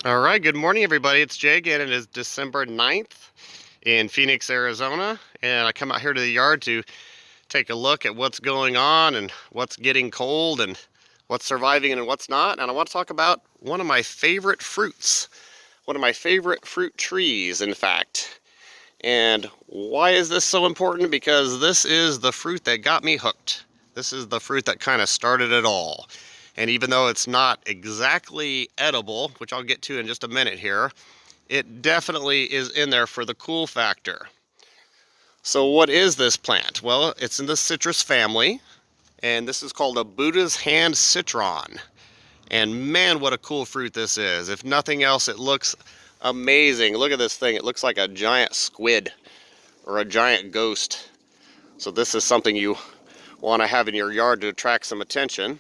All right, good morning, everybody. It's Jay again. It is December 9th in Phoenix, Arizona, and I come out here to the yard to take a look at what's going on and what's getting cold and what's surviving and what's not. And I want to talk about one of my favorite fruits, one of my favorite fruit trees, in fact. And why is this so important? Because this is the fruit that got me hooked. This is the fruit that kind of started it all. And even though it's not exactly edible, which I'll get to in just a minute here, it definitely is in there for the cool factor. So what is this plant? Well, it's in the citrus family, and this is called a Buddha's hand citron. And man, what a cool fruit this is. If nothing else, it looks amazing. Look at this thing. It looks like a giant squid or a giant ghost. So this is something you want to have in your yard to attract some attention.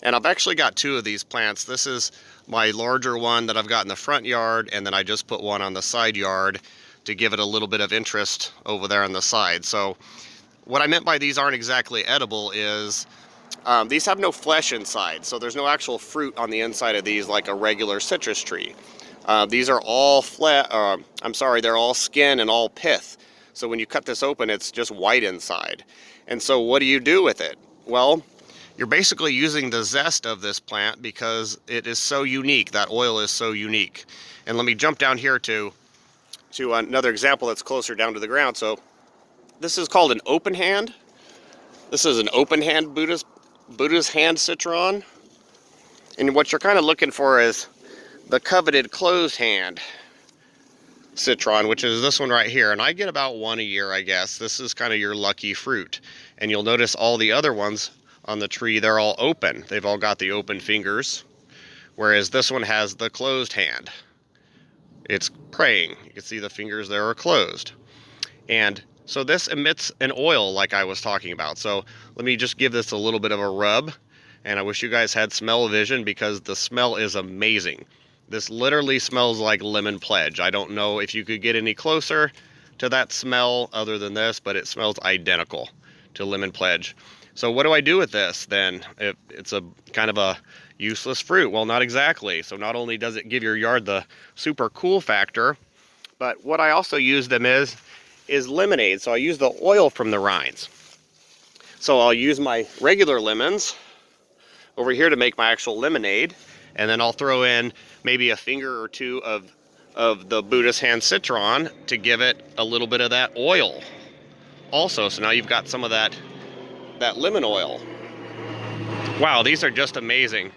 And I've actually got two of these plants. This is my larger one that I've got in the front yard, and then I just put one on the side yard to give it a little bit of interest over there on the side. So what I meant by these aren't exactly edible is these have no flesh inside, so there's no actual fruit on the inside of these like a regular citrus tree. These are all they're all skin and all pith. So when you cut this open, it's just white inside. And so what do you do with it? Well, you're basically using the zest of this plant because it is so unique. That oil is so unique. And let me jump down here to another example that's closer down to the ground. So this is called an open hand. This is an open hand Buddha's hand citron. And what you're kind of looking for is the coveted closed hand citron, which is this one right here. And I get about one a year, I guess. This is kind of your lucky fruit. And you'll notice all the other ones on the tree, they're all open. They've all got the open fingers, whereas this one has the closed hand. It's praying. You can see the fingers there are closed. And so this emits an oil like I was talking about. So let me just give this a little bit of a rub. And I wish you guys had smell vision because the smell is amazing. This literally smells like lemon pledge. I don't know if you could get any closer to that smell other than this, but it smells identical to lemon pledge. So what do I do with this then? It's a kind of a useless fruit. Well, not exactly. So not only does it give your yard the super cool factor, but what I also use them is lemonade. So I use the oil from the rinds. So I'll use my regular lemons over here to make my actual lemonade, and then I'll throw in maybe a finger or two of the Buddha's hand citron to give it a little bit of that oil also. So now you've got some of that lemon oil. Wow, these are just amazing.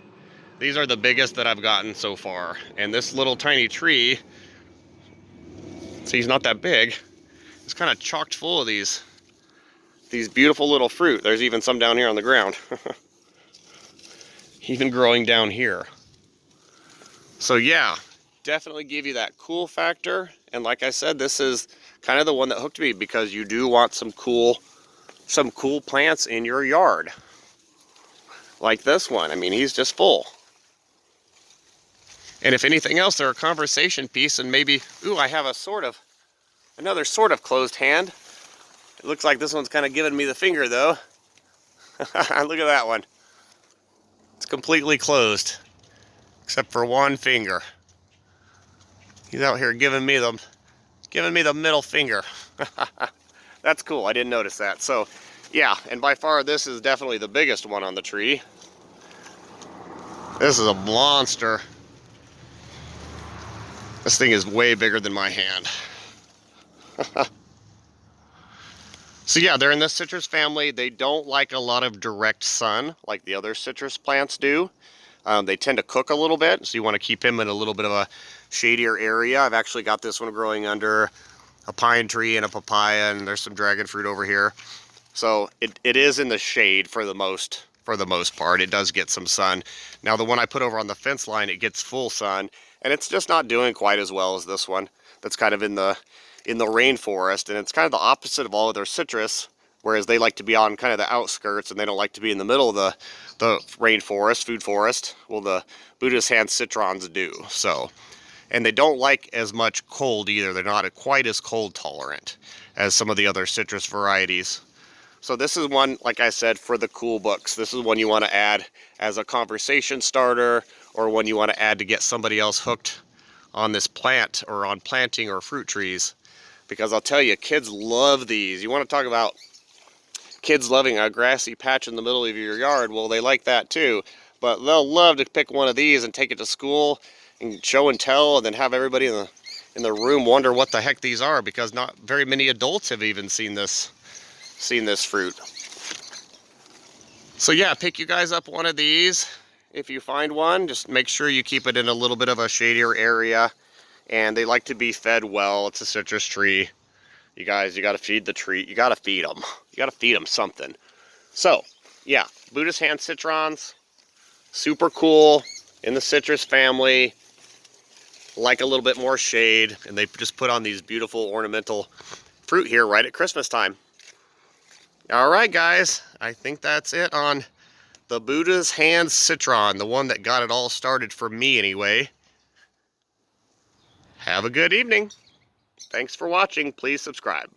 These are the biggest that I've gotten so far. And this little tiny tree, see, he's not that big. It's kind of chocked full of these beautiful little fruit. There's even some down here on the ground. Even growing down here. So yeah, definitely give you that cool factor. And like I said, this is kind of the one that hooked me because you do want some cool plants in your yard. Like this one. I mean, he's just full. And if anything else, they're a conversation piece, and maybe, ooh, I have another sort of closed hand. It looks like this one's kind of giving me the finger though. Look at that one. It's completely closed, except for one finger. He's out here giving me the middle finger. That's cool, I didn't notice that. So yeah, and by far this is definitely the biggest one on the tree. This is a monster. This thing is way bigger than my hand. So yeah, they're in the citrus family. They don't like a lot of direct sun like the other citrus plants do. They tend to cook a little bit, so you want to keep him in a little bit of a shadier area. I've actually got this one growing under a pine tree and a papaya, and there's some dragon fruit over here. So it is in the shade for the most part. It does get some sun. Now the one I put over on the fence line, it gets full sun, and it's just not doing quite as well as this one that's kind of in the rainforest. And it's kind of the opposite of all of their citrus, whereas they like to be on kind of the outskirts and they don't like to be in the middle of the rainforest, food forest. Well, the Buddha's hand citrons do. So, and they don't like as much cold either. They're not quite as cold tolerant as some of the other citrus varieties. So this is one, like I said, for the cool books. This is one you want to add as a conversation starter, or one you want to add to get somebody else hooked on this plant or on planting or fruit trees. Because I'll tell you, kids love these. You want to talk about kids loving a grassy patch in the middle of your yard? Well, they like that too, but they'll love to pick one of these and take it to school and show and tell, and then have everybody in the room wonder what the heck these are, because not very many adults have even seen this fruit. So yeah, pick you guys up one of these. If you find one, just make sure you keep it in a little bit of a shadier area. And they like to be fed well. It's a citrus tree. You guys, you got to feed the tree. You got to feed them. You got to feed them something. So, yeah, Buddha's hand citrons, super cool, in the citrus family. Like a little bit more shade, and they just put on these beautiful ornamental fruit here right at Christmas time. All right, guys, I think that's it on the Buddha's hand citron, the one that got it all started for me anyway. Have a good evening. Thanks for watching. Please subscribe.